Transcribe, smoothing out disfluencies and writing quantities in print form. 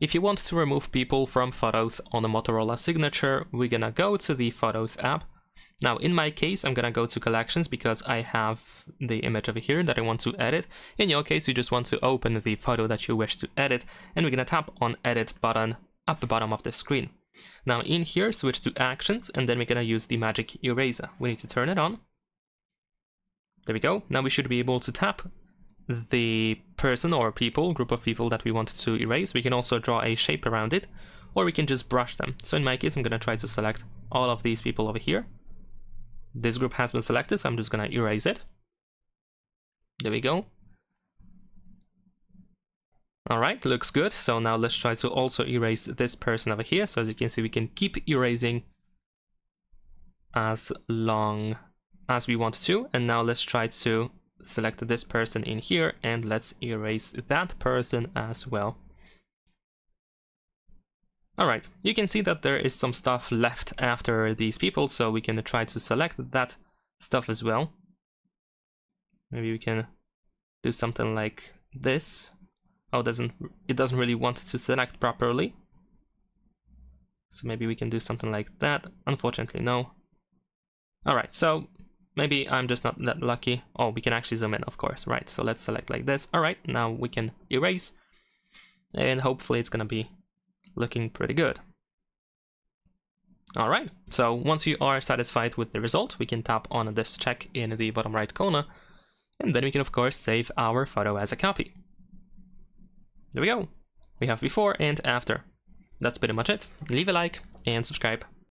if you want to remove people from photos on a Motorola Signature, we're gonna go to the Photos app. Now, in my case, I'm gonna go to Collections because I have the image over here that I want to edit. In your case, you just want to open the photo that you wish to edit, and we're gonna tap on Edit button at the bottom of the screen. Now, in here, switch to Actions, and then we're gonna use the magic eraser. We need to turn it on. There we go. Now we should be able to tap the person or people, group of people that we want to erase. We can also draw a shape around it, or we can just brush them. So in my case, I'm gonna try to select all of these people over here. This group has been selected, so I'm just gonna erase it. There we go. Alright, looks good. So now let's try to also erase this person over here. So as you can see, we can keep erasing as long as we want to. And now let's try to select this person in here, and let's erase that person as well. Alright, you can see that there is some stuff left after these people, so we can try to select that stuff as well. Maybe we can do something like this. Oh, it doesn't really want to select properly. So maybe we can do something like that. Unfortunately, no. Alright, so maybe I'm just not that lucky. Oh, we can actually zoom in, of course. Right, so let's select like this. Alright, now we can erase. And hopefully it's gonna be looking pretty good. Alright, so once you are satisfied with the result, we can tap on this check in the bottom right corner. And then we can, of course, save our photo as a copy. There we go. We have before and after. That's pretty much it. Leave a like and subscribe.